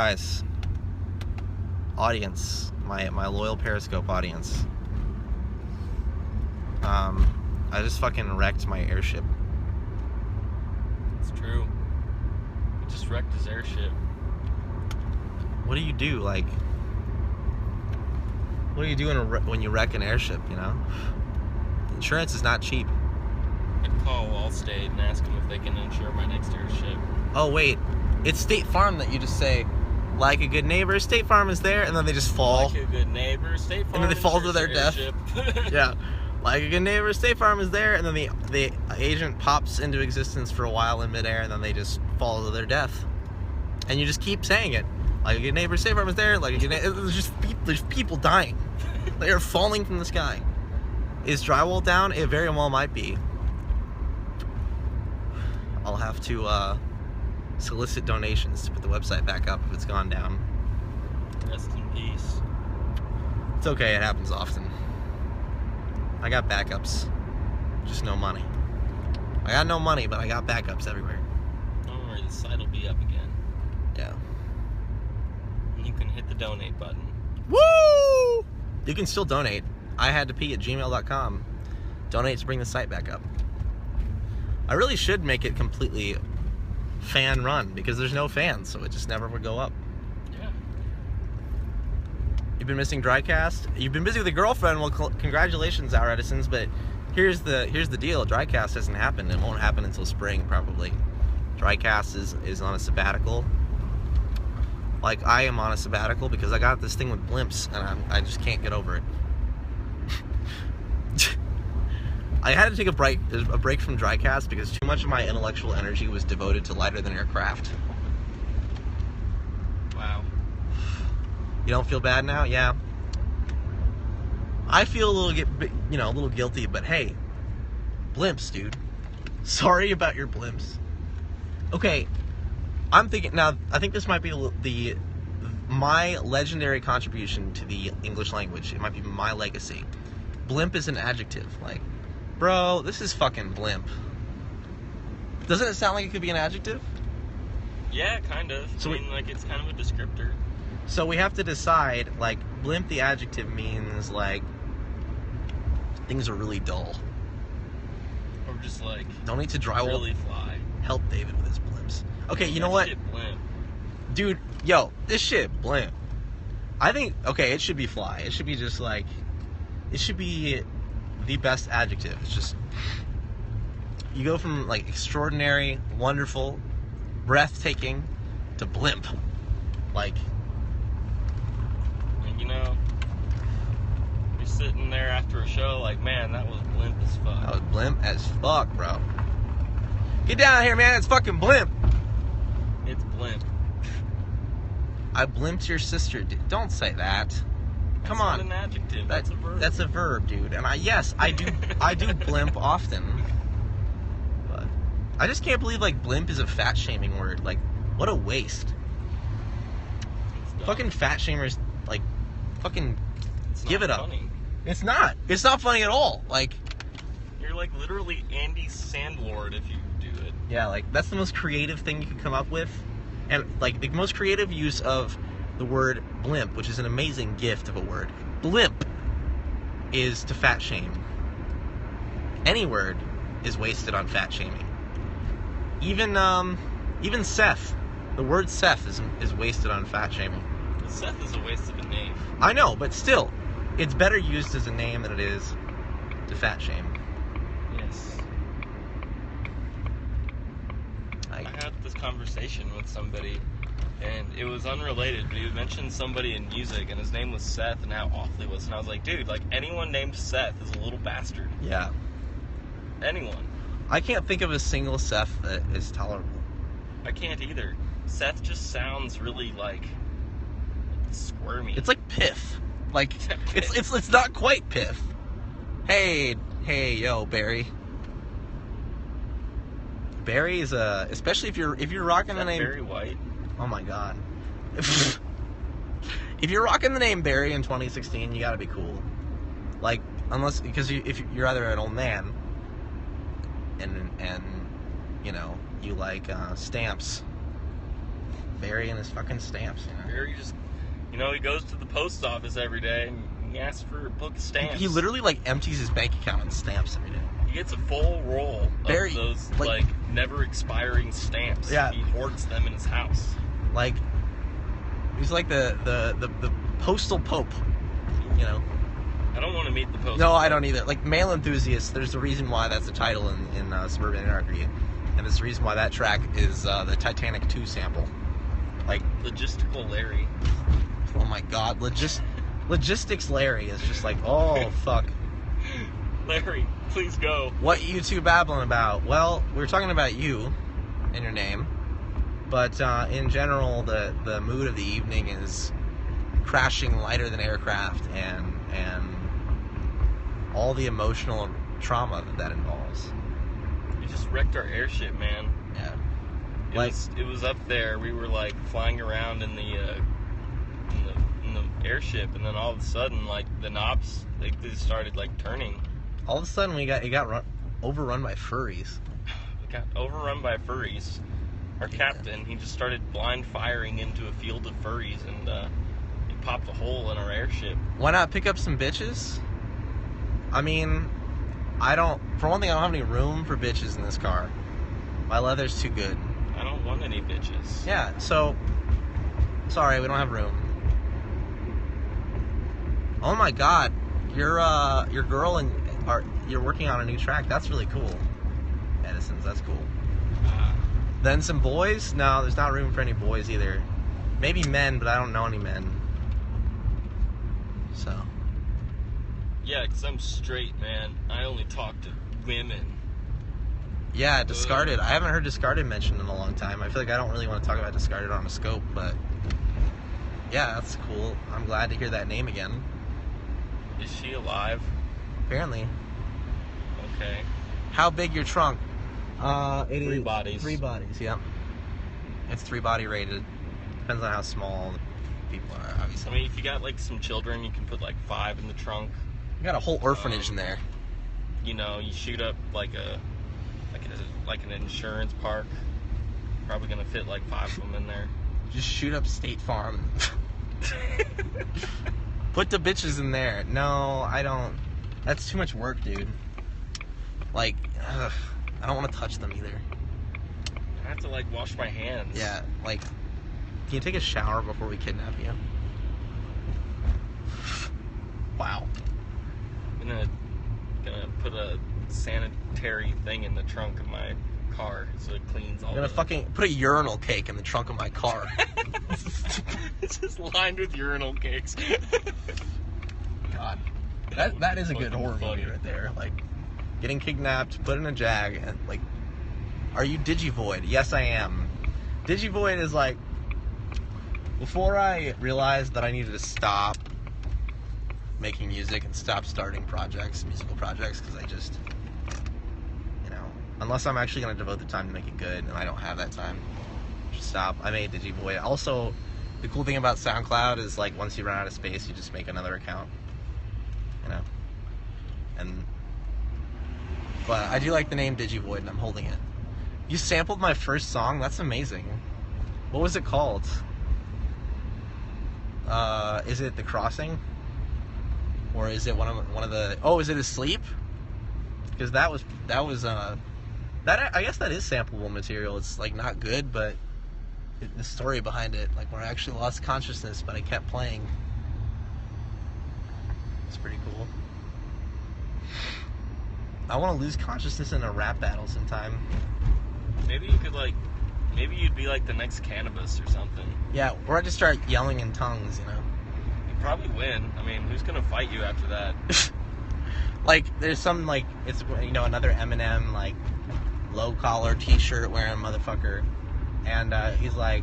Guys, audience, my loyal Periscope audience. I just fucking wrecked my airship. It's true. He just wrecked his airship. What do you do? Like, what do you do when you wreck an airship, you know? Insurance is not cheap. I'd call Allstate and ask them if they can insure my next airship. Oh, wait. It's State Farm that you just say, like a good neighbor, State Farm is there, and then they just fall. Like a good neighbor, State Farm. And then they fall to their death. Airship. Yeah. Like a good neighbor, State Farm is there, and then the agent pops into existence for a while in midair, and then they just fall to their death. And you just keep saying it. Like a good neighbor, State Farm is there. Like a good neighbor, there's people dying. They are falling from the sky. Is drywall down? It very well might be. I'll have to solicit donations to put the website back up if it's gone down. Rest in peace. It's okay, it happens often. I got backups, just no money. I got no money, but I got backups everywhere. Don't worry, the site will be up again. Yeah. And you can hit the donate button. Woo! You can still donate. I had to pee at gmail.com. Donate to bring the site back up. I really should make it completely fan run because there's no fans, so it just never would go up. Yeah. You've been missing Drycast? You've been busy with a girlfriend? Well, congratulations, Our Edisons, but here's the deal. Drycast hasn't happened. It won't happen until spring, probably. Drycast is on a sabbatical. Like, I am on a sabbatical because I got this thing with blimps, and I just can't get over it. I had to take a break from Drycast because too much of my intellectual energy was devoted to lighter than aircraft. Wow. You don't feel bad now? Yeah. I feel a little guilty, but hey, blimps, dude. Sorry about your blimps. Okay, I'm thinking now. I think this might be my legendary contribution to the English language. It might be my legacy. Blimp is an adjective, like. Bro, this is fucking blimp. Doesn't it sound like it could be an adjective? Yeah, kind of. So I mean, like, it's kind of a descriptor. So we have to decide, like, blimp the adjective means, like, things are really dull. Or just, like, Don't need to drywall. really fly. Help David with his blimps. Okay, you know That what? shit blimp. Dude, yo, this shit blimp. I think, okay, it should be fly. It should be just, like, it should be the best adjective. It's just, you go from like extraordinary, wonderful, breathtaking to blimp. Like, And you know, you're sitting there after a show like, man, that was blimp as fuck. that was blimp as fuck, bro. Get down here, man. It's fucking blimp. It's blimp. I blimped your sister. Don't say that. Come That's on. not an adjective. That's a verb. That's a verb, dude. And I do blimp often. But I just can't believe like blimp is a fat shaming word. Like, what a waste. It's dumb. Fucking fat shamers, like, fucking It's give not it up. funny. It's not. It's not funny at all. Like, You're like literally Andy Sandlord if you do it. yeah, like that's the most creative thing you could come up with. And like the most creative use of the word blimp, which is an amazing gift of a word. Blimp is to fat shame. Any word is wasted on fat shaming. Even Seth. The word Seth is wasted on fat shaming. Seth is a waste of a name. I know, but still, it's better used as a name than it is to fat shame. Yes. I had this conversation with somebody, and it was unrelated, but he mentioned somebody in music, and his name was Seth, and how awful he was. And I was like, dude, like, anyone named Seth is a little bastard. Yeah. Anyone. I can't think of a single Seth that is tolerable. I can't either. Seth just sounds really, like, squirmy. It's like Piff. Like, it's not quite Piff. Hey, yo, Barry. Barry is especially if you're rocking Is the that name Barry White? Oh my god. If you're rocking the name Barry in 2016, you gotta be cool. Like, unless because if you're either an old man and you know you like stamps, burying his fucking stamps. You know? Barry just, he goes to the post office every day and he asks for a book of stamps. He literally like empties his bank account on stamps every day. He gets a full roll of those like never expiring stamps. Yeah. He hoards them in his house. Like he's like the postal pope, you know. I don't want to meet the postal. No, I don't either. Like mail enthusiasts, there's a reason why that's the title in Suburban Anarchy, and there's a reason why that track is the Titanic 2 sample. Like Logistical Larry. Oh my God, Logistics Larry is just like, oh fuck. Larry, please go. What you two babbling about? Well, we were talking about you and your name, but in general, the mood of the evening is crashing lighter than aircraft and all the emotional trauma that involves. You just wrecked our airship, man. Yeah. It was up there. We were like flying around in the airship, and then all of a sudden, like the knobs, they just started like turning. All of a sudden, it got overrun by furries. We got overrun by furries. Our captain, he just started blind firing into a field of furries, and it popped a hole in our airship. Why not pick up some bitches? I mean, for one thing, I don't have any room for bitches in this car. My leather's too good. I don't want any bitches. Yeah, so, sorry, we don't have room. Oh my God, your girl and you're working on a new track. That's really cool. Edison's, that's cool. Then some boys? No, there's not room for any boys either. Maybe men, but I don't know any men. So. Yeah, because I'm straight, man. I only talk to women. Yeah, Discarded. I haven't heard Discarded mentioned in a long time. I feel like I don't really want to talk about Discarded on a scope, but yeah, that's cool. I'm glad to hear that name again. Is she alive? Apparently. Okay. How big your trunk? Three bodies. 3 bodies, yeah. It's 3 body rated. Depends on how small the people are, obviously. I mean, if you got like some children, you can put like 5 in the trunk. You got a whole orphanage in there. You shoot up like an insurance park. Probably gonna fit like 5 of them in there. Just shoot up State Farm. Put the bitches in there. No, I don't. That's too much work, dude. Like, I don't want to touch them either. I have to like wash my hands. Yeah, like, can you take a shower before we kidnap you? Wow. I'm gonna put a sanitary thing in the trunk of my car so it cleans all. I'm gonna fucking put a urinal cake in the trunk of my car. It's just lined with urinal cakes. God, that is a good horror movie right there. Like, getting kidnapped, put in a jag, and like, are you Digivoid? Yes, I am. Digivoid is like, before I realized that I needed to stop making music and stop starting musical projects, because I just, unless I'm actually going to devote the time to make it good, and I don't have that time, just stop. I made Digivoid. Also, the cool thing about SoundCloud is, like, once you run out of space, you just make another account, but I do like the name Digivoid, and I'm holding it. You sampled my first song? That's amazing. What was it called? Is it The Crossing? Or is it one of the? Oh, is it Asleep? Because that was that I guess that is sampleable material. It's like not good, but the story behind it, like where I actually lost consciousness, but I kept playing. It's pretty cool. I want to lose consciousness in a rap battle sometime. Maybe you could maybe you'd be like the next Cannabis or something. Yeah, or I just start yelling in tongues, You'd probably win. I mean, who's gonna fight you after that? Like, there's some, like, it's, another Eminem, like, low-collar t-shirt wearing motherfucker, and he's like,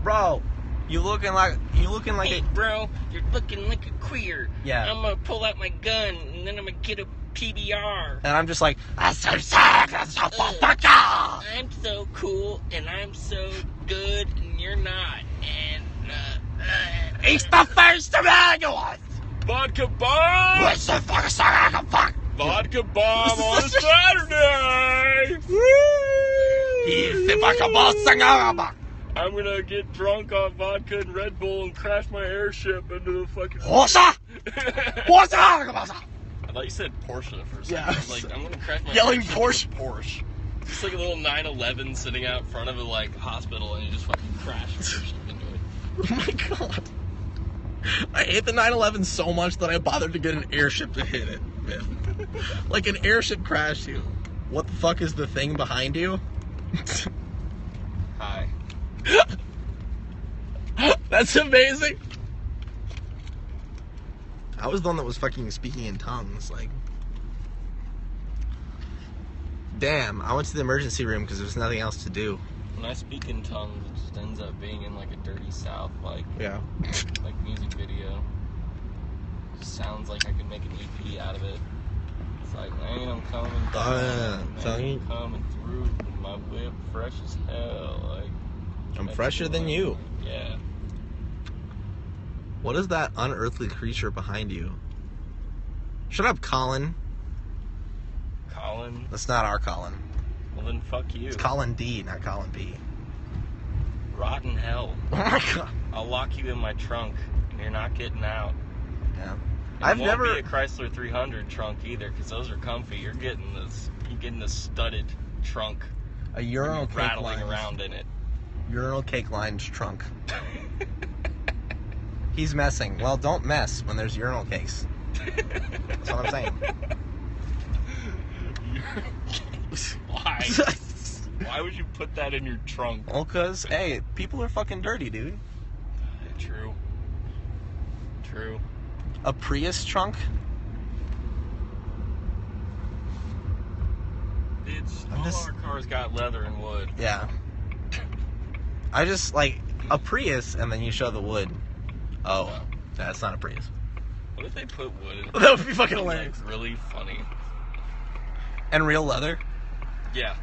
bro, you looking like hey, bro, you're looking like a queer. Yeah. I'm gonna pull out my gun, and then I'm gonna get a PBR. And I'm just like, that's so sick, that's so motherfucker! I'm so cool, and I'm so good, and you're not, and, It's the first ambulance! Vodka bomb! What's the fucking song I can fuck? Vodka bomb on a Saturday! He's the vodka bomb singer. I'm gonna get drunk on vodka and Red Bull and crash my airship into the fucking... Horsa! Horsa! I thought you said Porsche for a second. Yeah. I was like, I'm gonna crash my Yelling airship Porsche. into a Porsche. Just like a little 911 sitting out in front of a like hospital, and you just fucking crash your airship into it. Oh my god. I hate the 911 so much that I bothered to get an airship to hit it with. Like an airship crashed you. What the fuck is the thing behind you? Hi. That's amazing. I was the one that was fucking speaking in tongues, like. Damn, I went to the emergency room because there was nothing else to do. When I speak in tongues, it just ends up being in like a Dirty South, like music video. Just sounds like I could make an EP out of it. It's like, man, I'm coming down, man, I'm coming through with my whip fresh as hell. Like, I'm fresher than you. Yeah. What is that unearthly creature behind you? Shut up, Colin. Colin? That's not our Colin. Well, then fuck you. It's Colin D, not Colin B. Rotten hell. Oh my god. I'll lock you in my trunk, and you're not getting out. Yeah. It won't be a Chrysler 300 trunk either, because those are comfy. You're getting this studded trunk. A urinal cake rattling lines. around in it. Urinal cake lined trunk. He's messing. Well, don't mess when there's urinal cakes. That's what I'm saying. Why? Why would you put that in your trunk? Well, cause hey, people are fucking dirty, dude. True. True. A Prius trunk? All our cars got leather and wood. Yeah. I just like a Prius, and then you show the wood. Oh, that's not a Prius. What if they put wood in? That would be fucking hilarious. Like, really funny. And real leather. Yeah.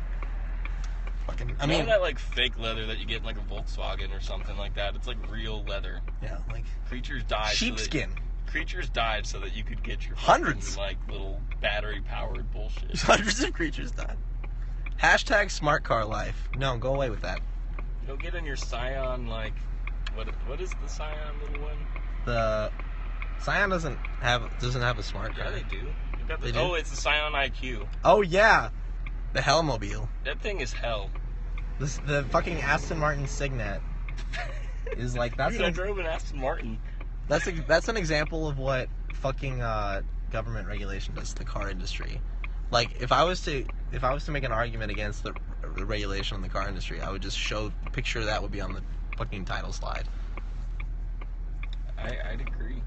Fucking. I You mean, know that like fake leather that you get in like a Volkswagen or something like that. It's like real leather. yeah, like Creatures died. sheepskin. Creatures died so that you could get your Hundreds. fucking, like little battery powered bullshit. Hundreds of creatures died. Hashtag smart car life. No, go away with that. You'll get in your Scion like what is the Scion little one? The Scion doesn't have a smart car. Yeah, they do. You got They do? Oh, it's the Scion IQ. Oh yeah, the Hellmobile. That thing is hell. The fucking Aston Martin Signet is like that's Dude, I drove an Aston Martin. that's an example of what fucking government regulation does to the car industry. Like if I was to make an argument against the regulation on the car industry, I would just show a picture that would be on the fucking title slide. I'd agree.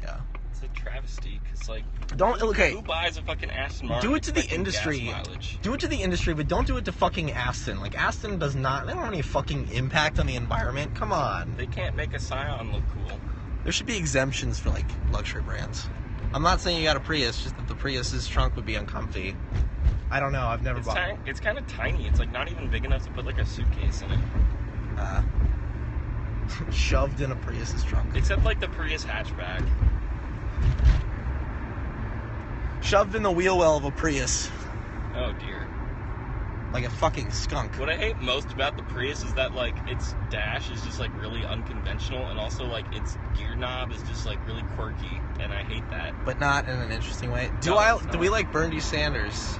Yeah. It's a travesty because like Who buys a fucking Aston Martin? Do it to the fucking industry. gas mileage? Do it to the industry, but don't do it to fucking Aston. Like Aston they don't have any fucking impact on the environment. Come on. They can't make a Scion look cool. There should be exemptions for like luxury brands. I'm not saying you got a Prius, just that the Prius's trunk would be uncomfy. I don't know. I've never bought one. It's kind of tiny. It's like not even big enough to put like a suitcase in it. Shoved in a Prius's trunk. Except like the Prius hatchback. Shoved in the wheel well of a Prius. Oh dear. Like a fucking skunk. What I hate most about the Prius is that like its dash is just like really unconventional, and also like its gear knob is just like really quirky, and I hate that. But not in an interesting way. Do we like Bernie Sanders?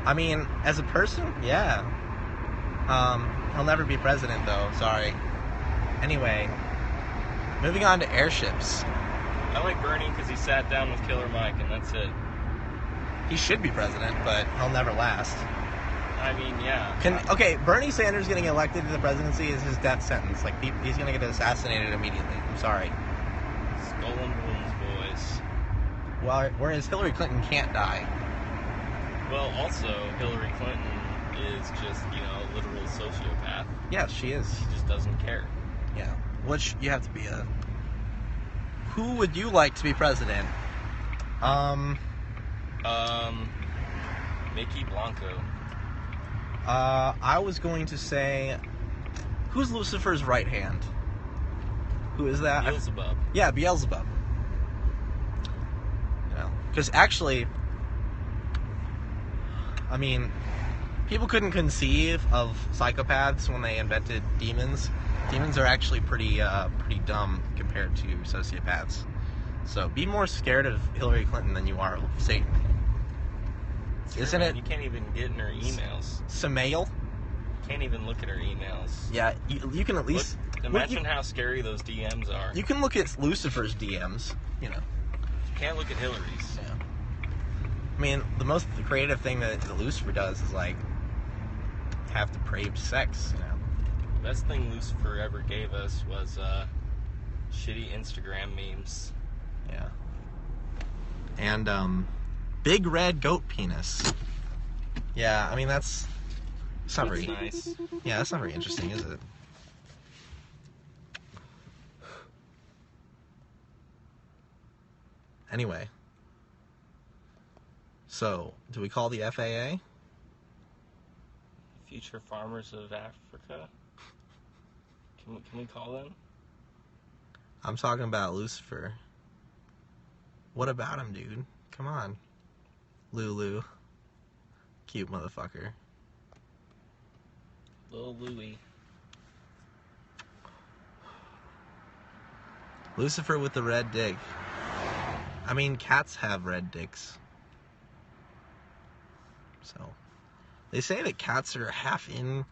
I mean, as a person, yeah. He'll never be president though, sorry. Anyway, moving on to airships. I like Bernie because he sat down with Killer Mike, and that's it. He should be president, but he'll never last. I mean, yeah. Okay, Bernie Sanders getting elected to the presidency is his death sentence. Like, he's gonna get assassinated immediately. I'm sorry. Skull and Bones, boys. Well, whereas Hillary Clinton can't die. Well, also, Hillary Clinton is just, a literal sociopath. Yes, she is. She just doesn't care. Yeah. Which, you have to be Who would you like to be president? Mickey Blanco. I was going to say, who's Lucifer's right hand? Who is that? Beelzebub. Yeah, Beelzebub. Because actually, I mean, people couldn't conceive of psychopaths when they invented demons. Demons are actually pretty dumb compared to sociopaths. So be more scared of Hillary Clinton than you are of Satan. Isn't it? You can't even get in her emails. Samael? Can't even look at her emails. Yeah, you can at least... Imagine how scary those DMs are. You can look at Lucifer's DMs, you know. You can't look at Hillary's. Yeah. I mean, the most creative thing that Lucifer does is, like, have depraved sex, you know. The best thing Lucifer ever gave us was shitty Instagram memes. Yeah. And, big red goat penis. Yeah, I mean, that's not very nice. Yeah, that's not very interesting, is it? Anyway. So, do we call the FAA? Future Farmers of Africa? Can we call them? I'm talking about Lucifer. What about him, dude? Come on. Lulu. Cute motherfucker. Lil Louie. Lucifer with the red dick. I mean, cats have red dicks. So, they say that cats are half in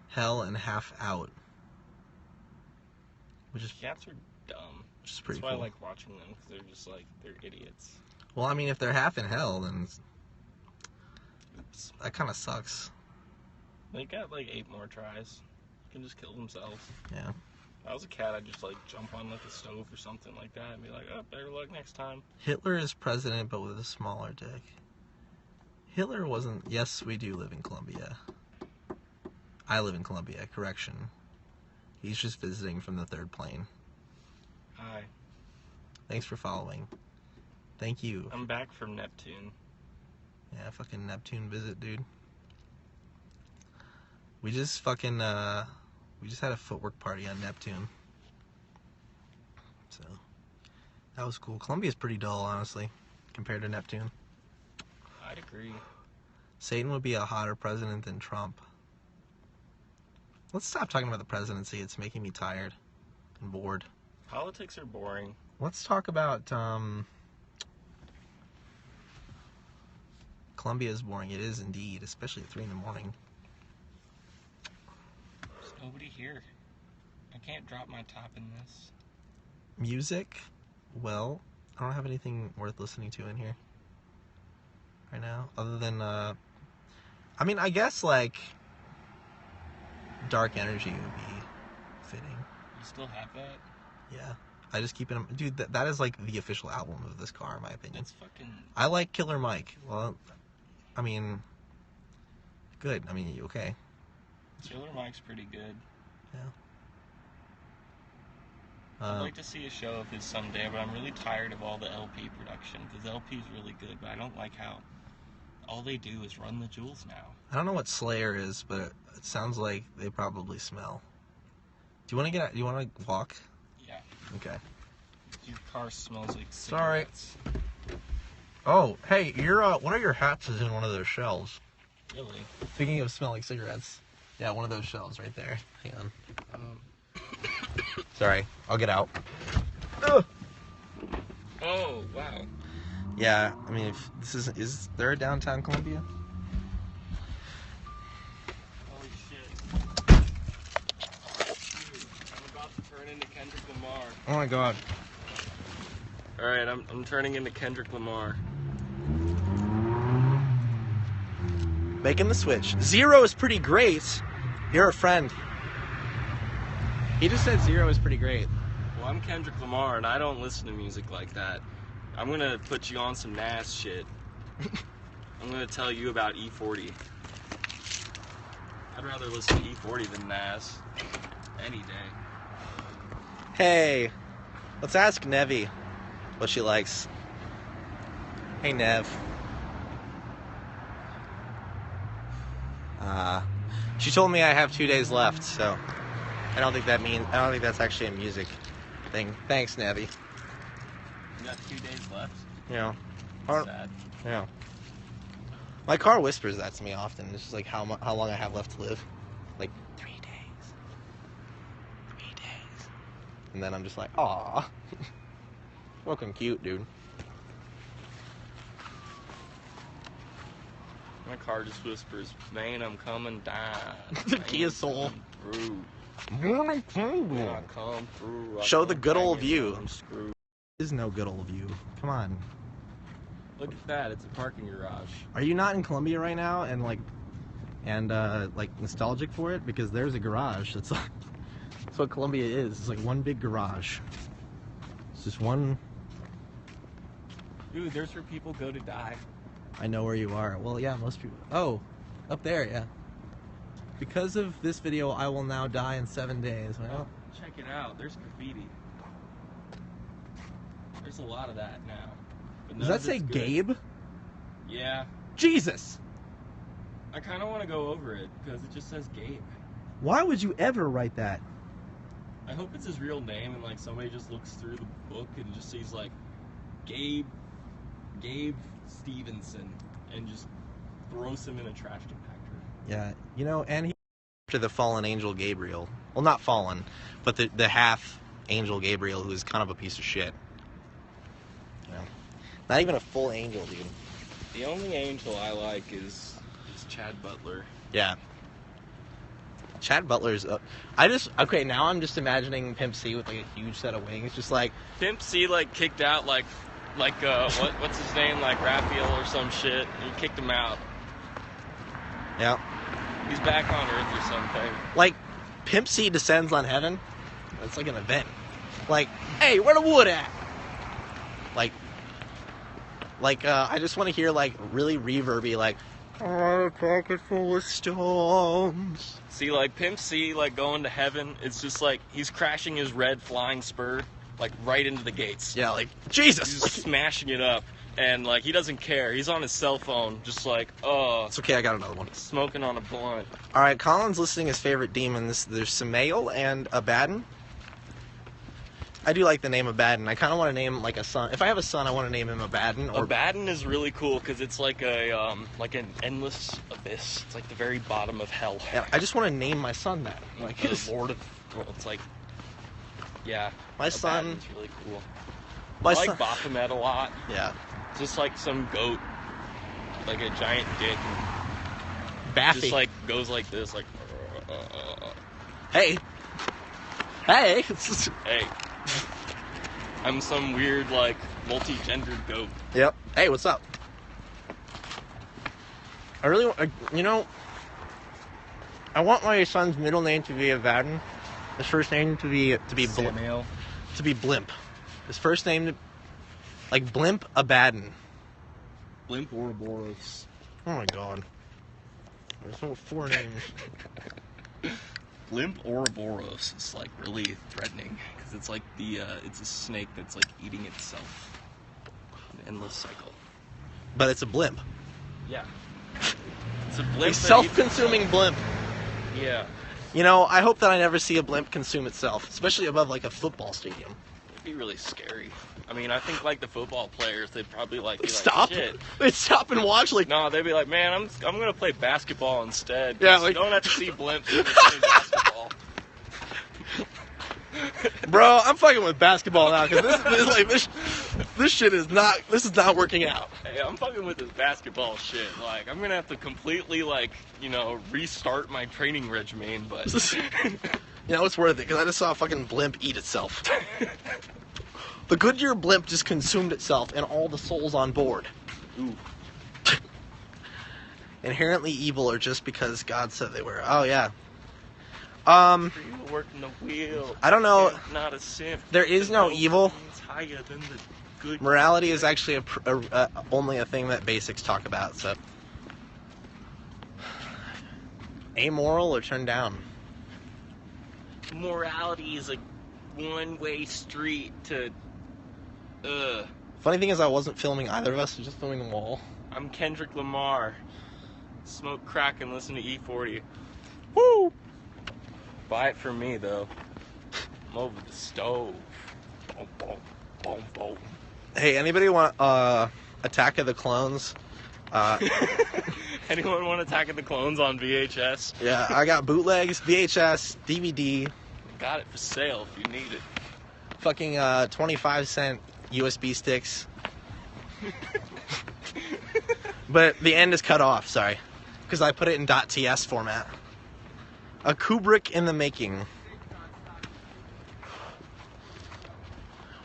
hell and half out. Cats are dumb. Which is pretty cool. That's why I like watching them, because they're just like, they're idiots. Well, I mean, if they're half in hell, then that kind of sucks. They got like 8 more tries. They can just kill themselves. Yeah. If I was a cat, I'd just like jump on like a stove or something like that and be like, oh, better luck next time. Hitler is president, but with a smaller dick. Hitler wasn't... Yes, we do live in Colombia. I live in Colombia, correction. He's just visiting from the 3rd plane. Hi. Thanks for following. Thank you. I'm back from Neptune. Yeah, fucking Neptune visit, dude. We just fucking, we just had a footwork party on Neptune. So, that was cool. Columbia's pretty dull, honestly, compared to Neptune. I'd agree. Satan would be a hotter president than Trump. Let's stop talking about the presidency. It's making me tired and bored. Politics are boring. Let's talk about, Colombia is boring. It is indeed, especially at 3 in the morning. There's nobody here. I can't drop my top in this. Music? Well, I don't have anything worth listening to in here right now, other than, I mean, I guess, like, Dark Energy would be fitting. You still have that? Yeah. I just keep it in... Dude, that is, like, the official album of this car, in my opinion. It's fucking... I like Killer Mike. Well, I mean... Good. I mean, okay. Killer Mike's pretty good. Yeah. I'd like to see a show of his someday, but I'm really tired of all the LP production, because LP's really good, but I don't like how all they do is run the jewels now. I don't know what Slayer is, but it sounds like they probably smell. Do you want to get out? Do you want to walk? Yeah. Okay. Your car smells like Sorry. cigarettes. Oh, hey, one of your hats is in one of those shelves. Really? Speaking of smelling cigarettes, yeah, one of those shelves right there. Hang on. Sorry, I'll get out. Ugh. Oh, wow. Yeah, I mean, if this is there a downtown Columbia? Holy shit. Dude, I'm about to turn into Kendrick Lamar. Oh my god. Alright, I'm turning into Kendrick Lamar. Making the switch. Zero is pretty great. You're a friend. He just said Zero is pretty great. Well, I'm Kendrick Lamar, and I don't listen to music like that. I'm gonna put you on some Nas shit. I'm gonna tell you about E40. I'd rather listen to E40 than Nas. Any day. Hey, let's ask Nevi what she likes. Hey, Nev. She told me I have 2 days left, so I don't think that's actually a music thing. Thanks, Nevi. You got 2 days left? Yeah. That's sad. Yeah. My car whispers that to me often. It's just like how long I have left to live. Like 3 days. 3 days. And then I'm just like, aw. Fucking cute, dude. My car just whispers, man, I'm coming down. The Kia Soul. When I come through, Show the good old view. There is no good old view. Come on. Look at that, it's a parking garage. Are you not in Columbia right now and like nostalgic for it? Because there's a garage. That's what Columbia is. It's like one big garage. It's just one. Dude, there's where people go to die. I know where you are. Well, yeah, most people. Oh, up there, yeah. Because of this video, I will now die in 7 days. Well, check it out. There's graffiti. There's a lot of that now. Does that say Gabe? Yeah. Jesus! I kind of want to go over it because it just says Gabe. Why would you ever write that? I hope it's his real name and like somebody just looks through the book and just sees like Gabe Stevenson and just throws him in a trash compactor. Yeah, you know, and he to the fallen angel Gabriel. Well, not fallen, but the half angel Gabriel, who's kind of a piece of shit. You know, not even a full angel, dude. The only angel I like is Chad Butler. Yeah. Chad Butler's okay, now I'm just imagining Pimp C with like a huge set of wings, just like Pimp C like kicked out like what's his name, like Raphael or some shit. He kicked him out. Yeah. He's back on Earth or something. Like Pimp C descends on heaven. It's like an event. Like, hey, where the wood at? Like I just want to hear like really reverby like a pocket full of storms. See, like Pimp C like going to heaven, it's just like he's crashing his red flying spur like right into the gates. Yeah, like Jesus. He's just smashing it up. And like he doesn't care. He's on his cell phone, just like, oh. It's okay, I got another one. Smoking on a blunt. Alright, Colin's listing his favorite demons. There's Samael and Abaddon. I do like the name Abaddon. I kind of want to name like a son. If I have a son, I want to name him Abaddon. Or Abaddon is really cool because it's like a like an endless abyss. It's like the very bottom of hell. Yeah, I just want to name my son that. Like the Lord of. Well, it's like, yeah. My son. Abaddon's really cool. I like Baphomet a lot. Yeah. Just like some goat, like a giant dick. Baffy. Just like goes like this, like. Hey. Hey. Hey. I'm some weird, like, multi-gendered goat. Yep. Hey, what's up? I really, you know, I want my son's middle name to be Abaddon. His first name to be Samuel. To be Blimp. His first name to, like Blimp Abaddon. Blimp Ouroboros. Oh my god. There's no 4 names. Blimp Ouroboros is like really threatening because it's like it's a snake that's like eating itself. An endless cycle. But it's a blimp. Yeah. It's a blimp. A self-consuming blimp. Yeah. You know, I hope that I never see a blimp consume itself, especially above like a football stadium. It'd be really scary. I mean, I think like the football players, they'd probably like be stop. Like, shit. They'd stop and watch like. No, they'd be like, man, I'm gonna play basketball instead. Yeah, like you don't have to see blimps to play basketball. Bro, I'm fucking with basketball now because this shit is not working out. Hey, I'm fucking with this basketball shit. Like, I'm gonna have to completely restart my training regimen, but you know it's worth it because I just saw a fucking blimp eat itself. The Goodyear blimp just consumed itself and all the souls on board. Ooh. Inherently evil or just because God said they were. Oh yeah. For you working the wheel. I don't know. Not a simp. There is no evil. Higher than the good. Morality is actually only a thing that basics talk about. So, amoral or turned down. Morality is a one-way street to. Funny thing is, I wasn't filming either of us. I was just filming the wall. I'm Kendrick Lamar. Smoke crack and listen to E40. Woo! Buy it from me, though. I'm over the stove. Boom, boom, boom, boom. Hey, anybody want Attack of the Clones Anyone want Attack of the Clones on VHS? Yeah, I got bootlegs, VHS, DVD. Got it for sale if you need it. Fucking 25-cent USB sticks. But the end is cut off, sorry. Because I put it in .ts format. A Kubrick in the making.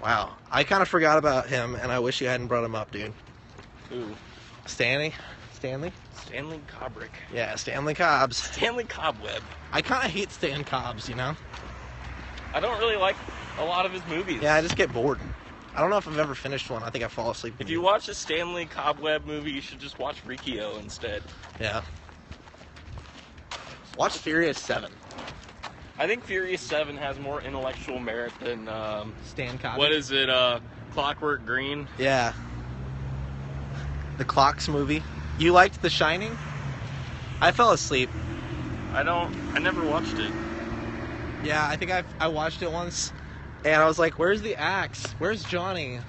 Wow. I kind of forgot about him, and I wish you hadn't brought him up, dude. Who? Stanley? Stanley Kubrick. Yeah, Stanley Cobbs. Stanley Cobweb. I kind of hate Stan Cobbs, you know? I don't really like a lot of his movies. Yeah, I just get bored. I don't know if I've ever finished one. I think I fall asleep. If you watch a Stanley Cobweb movie, you should just watch Riccio instead. Yeah. Watch Furious 7. I think Furious 7 has more intellectual merit than Stan Cobbs. what is it? Clockwork Green. Yeah. The Clocks movie. You liked The Shining? I fell asleep. I never watched it. Yeah, I think I watched it once, and I was like, "Where's the axe? Where's Johnny?"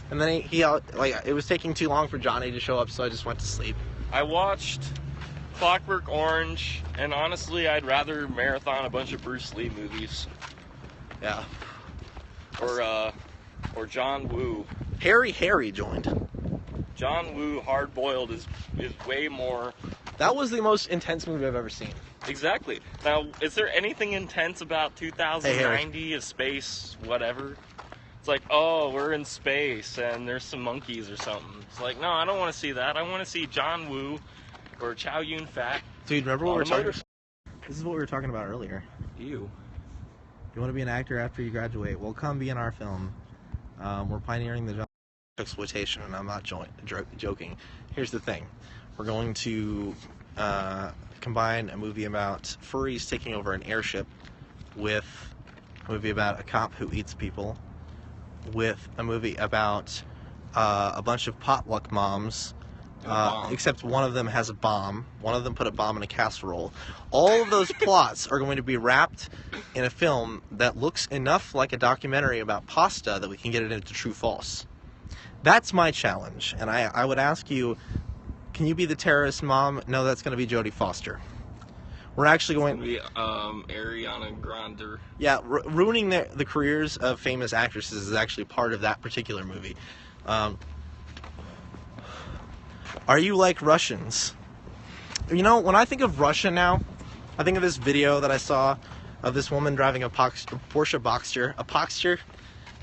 And then he like it was taking too long for Johnny to show up, so I just went to sleep. I watched Clockwork Orange, and honestly, I'd rather marathon a bunch of Bruce Lee movies. Yeah. Or John Woo. Harry joined. John Woo Hard Boiled is way more. That was the most intense movie I've ever seen. Exactly. Now, is there anything intense about 2090, A Space, whatever? It's like, oh, we're in space and there's some monkeys or something. It's like, no, I don't want to see that. I want to see John Woo or Chow Yun-fat. Dude, remember what we were talking? Motor- This is what we were talking about earlier. You. You want to be an actor after you graduate? Well, come be in our film. We're pioneering the genre of exploitation, and I'm not joking. Here's the thing. We're going to combine a movie about furries taking over an airship with a movie about a cop who eats people with a movie about a bunch of potluck moms, except one of them has a bomb. One of them put a bomb in a casserole. All of those plots are going to be wrapped in a film that looks enough like a documentary about pasta that we can get it into true false. That's my challenge, and I would ask you, can you be the terrorist mom? No, that's going to be Jodie Foster. We're actually going to be Ariana Grande. Yeah, ruining the careers of famous actresses is actually part of that particular movie. Are you like Russians? You know, when I think of Russia now, I think of this video that I saw of this woman driving a Porsche Boxster,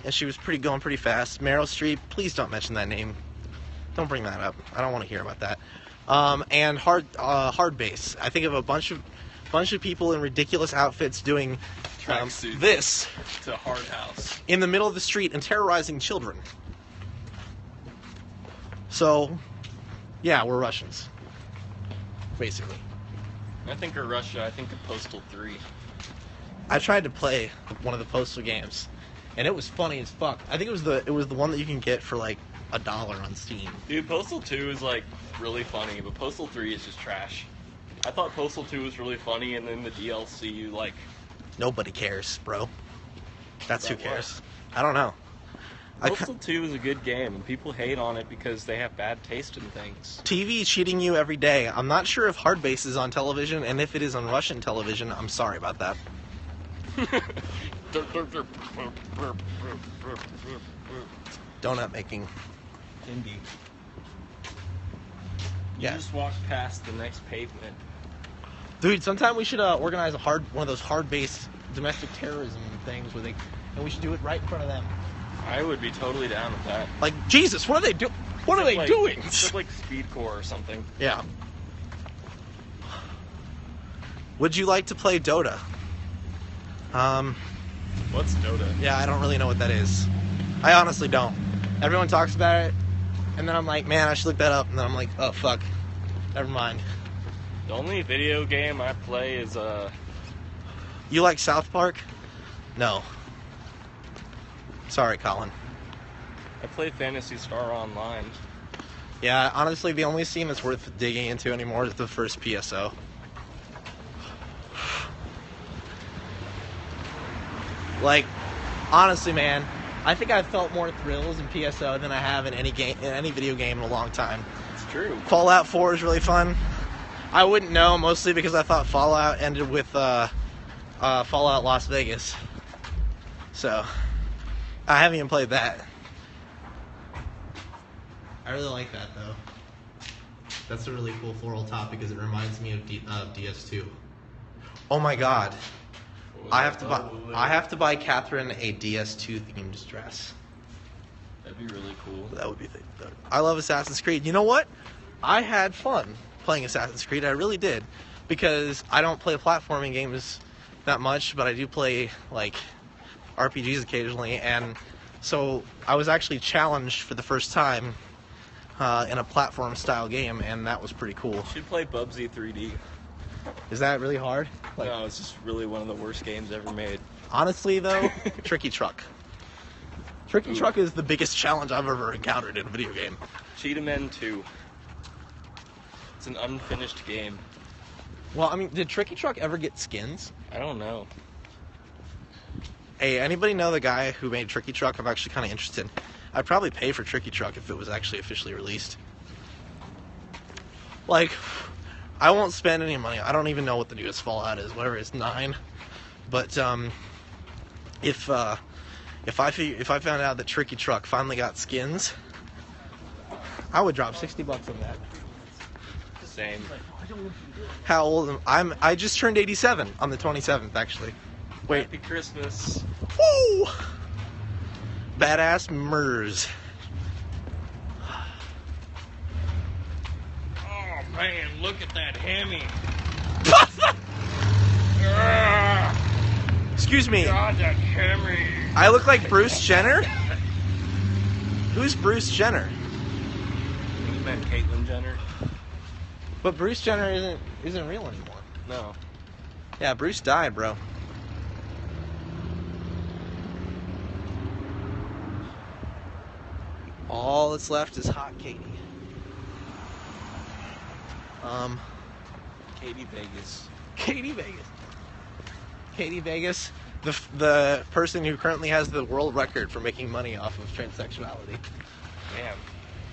and she was going pretty fast. Meryl Streep, please don't mention that name. Don't bring that up. I don't want to hear about that. And hard bass. I think of a bunch of people in ridiculous outfits doing this to Hard House in the middle of the street and terrorizing children. So, yeah, we're Russians, basically. I think of Russia. I think of Postal 3. I tried to play one of the Postal games, and it was funny as fuck. I think it was the one that you can get for like $1 on Steam. Dude, Postal 2 is like really funny, but Postal 3 is just trash. I thought Postal 2 was really funny, and then the DLC, like... Nobody cares, bro. That's who cares. I don't know. Postal 2 is a good game, and people hate on it because they have bad taste in things. TV is cheating you every day. I'm not sure if Hard Bass is on television, and if it is on Russian television, I'm sorry about that. Donut making. Indie. You Yeah. just walked past the next pavement. Dude, sometime we should organize one of those hard-based domestic terrorism things and we should do it right in front of them. I would be totally down with that. Like, Jesus, what are they doing? What are they doing? It's like Speed Core or something. Yeah. Would you like to play Dota? What's Dota? Yeah, I don't really know what that is. I honestly don't. Everyone talks about it, and then I'm like, man, I should look that up, and then I'm like, oh, fuck. Never mind. The only video game I play is, You like South Park? No. Sorry, Colin. I play Phantasy Star Online. Yeah, honestly, the only scene that's worth digging into anymore is the first PSO. Like, honestly, man, I think I've felt more thrills in PSO than I have in any video game in a long time. It's true. Fallout 4 is really fun. I wouldn't know, mostly because I thought Fallout ended with Fallout Las Vegas. So, I haven't even played that. I really like that, though. That's a really cool floral top because it reminds me of DS2. Oh my god. I have to buy Catherine a DS2 themed dress. That'd be really cool. That would be I love Assassin's Creed. You know what? I had fun playing Assassin's Creed. I really did, because I don't play platforming games that much, but I do play like RPGs occasionally, and so I was actually challenged for the first time in a platform style game, and that was pretty cool. You should play Bubsy 3D. Is that really hard? No, it's just really one of the worst games ever made. Honestly, though, Tricky Truck. Tricky Truck is the biggest challenge I've ever encountered in a video game. Cheetah Men 2. It's an unfinished game. Well, I mean, did Tricky Truck ever get skins? I don't know. Hey, anybody know the guy who made Tricky Truck? I'm actually kind of interested. I'd probably pay for Tricky Truck if it was actually officially released. Like, I won't spend any money. I don't even know what the newest Fallout is. Whatever, it's 9. But if I found out that Tricky Truck finally got skins, I would drop $60 on that. Same. How old am I? I just turned 87 on the 27th, actually. Wait. Happy Christmas. Woo! Badass murders. Oh man, look at that Hemi. Excuse me. God, that Hemi. I look like Bruce Jenner? Who's Bruce Jenner? You meant Caitlyn Jenner? But Bruce Jenner isn't real anymore. No. Yeah, Bruce died, bro. All that's left is hot Katie. Katie Vegas. Katie Vegas. Katie Vegas, the person who currently has the world record for making money off of transsexuality. Damn,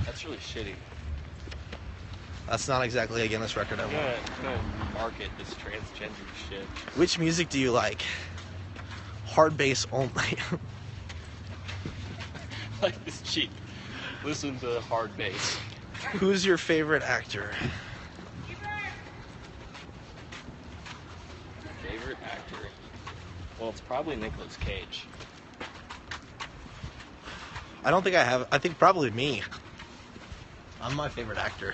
that's really shitty. That's not exactly a Guinness record I want. I'm gonna market this transgender shit. Which music do you like? Hard bass only. Like this cheap. Listen to hard bass. Who's your favorite actor? Favorite actor? Well, it's probably Nicolas Cage. I don't think I have. I think probably me. I'm my favorite actor.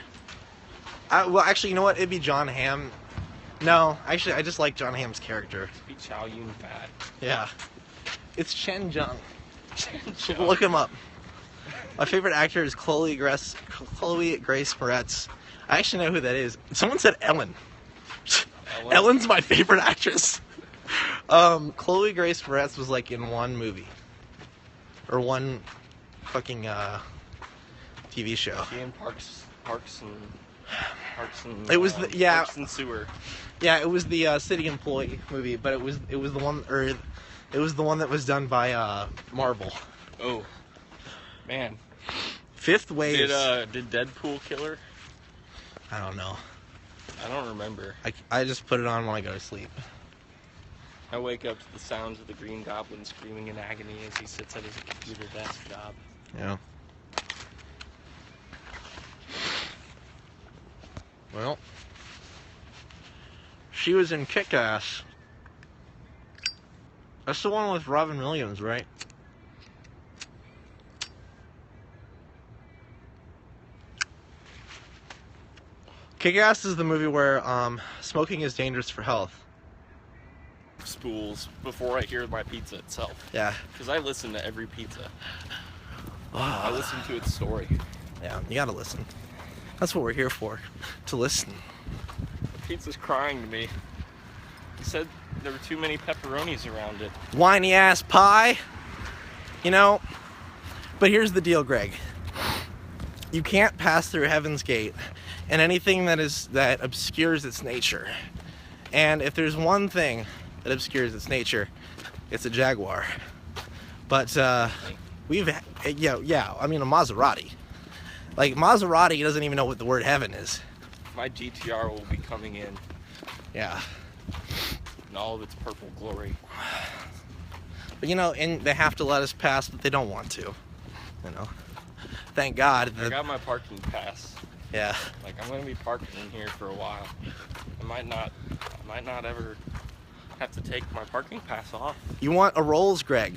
Well, actually, you know what? It'd be John Hamm. No, actually, I just like John Hamm's character. It'd be Chow Yun-Fat. Yeah. It's Chen Zheng. Chen Look him up. My favorite actor is Chloe Grace Moretz. I actually know who that is. Someone said Ellen. Ellen's my favorite actress. Chloe Grace Moretz was like in one movie. Or one fucking TV show. She in Parks and It was the, yeah. Parks and Sewer. Yeah, it was the city employee movie, but it was the one, or it was the one that was done by Marvel. Oh, man. Fifth Wave. Did Deadpool kill her? I don't know. I don't remember. I just put it on when I go to sleep. I wake up to the sounds of the Green Goblin screaming in agony as he sits at his computer desk job. Yeah. Well, she was in Kick-Ass. That's the one with Robin Williams, right? Kick-Ass is the movie where smoking is dangerous for health. Spools before I hear my pizza itself. Yeah. Because I listen to every pizza. Oh. I listen to its story. Yeah, you gotta listen. That's what we're here for, to listen. The pizza's crying to me. He said there were too many pepperonis around it. Whiny ass pie. You know, but here's the deal, Greg. You can't pass through Heaven's Gate and anything that obscures its nature. And if there's one thing that obscures its nature, it's a Jaguar. But I mean a Maserati. Like, Maserati doesn't even know what the word heaven is. My GTR will be coming in Yeah. in all of its purple glory. But, you know, and they have to let us pass, but they don't want to. You know? Thank God. I got my parking pass. Yeah. Like, I'm gonna be parking in here for a while. I might not ever have to take my parking pass off. You want a Rolls, Greg?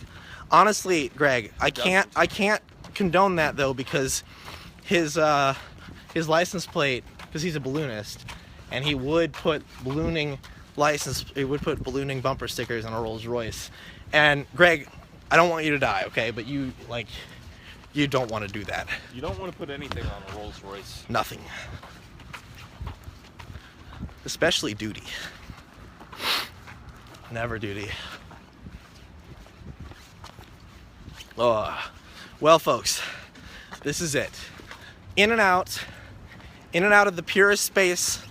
Honestly, Greg, I can't condone that though, because his license plate, because he's a balloonist, and he would put ballooning bumper stickers on a Rolls Royce. And Greg, I don't want you to die, okay? But you don't want to do that. You don't want to put anything on a Rolls Royce. Nothing. Especially duty. Never duty. Oh. Well, folks, this is it. In and out of the purest space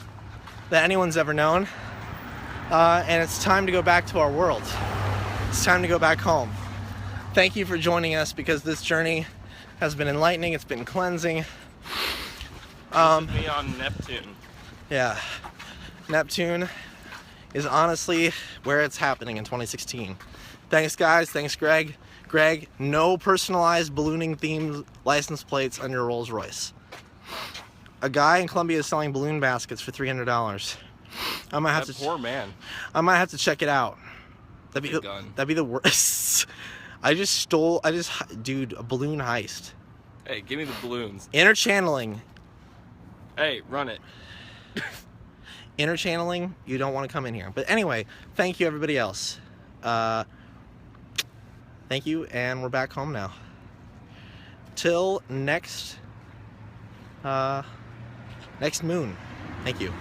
that anyone's ever known. And it's time to go back to our world. It's time to go back home. Thank you for joining us, because this journey has been enlightening. It's been cleansing. This is me on Neptune. Yeah. Neptune is honestly where it's happening in 2016. Thanks, guys. Thanks, Greg. Greg, no personalized ballooning themed license plates on your Rolls Royce. A guy in Colombia is selling balloon baskets for $300. I might have Poor man. I might have to check it out. That'd be the worst. Dude, a balloon heist. Hey, give me the balloons. Interchanneling. Hey, run it. Interchanneling, you don't want to come in here. But anyway, thank you, everybody else. Thank you, and we're back home now. Till next moon. Thank you.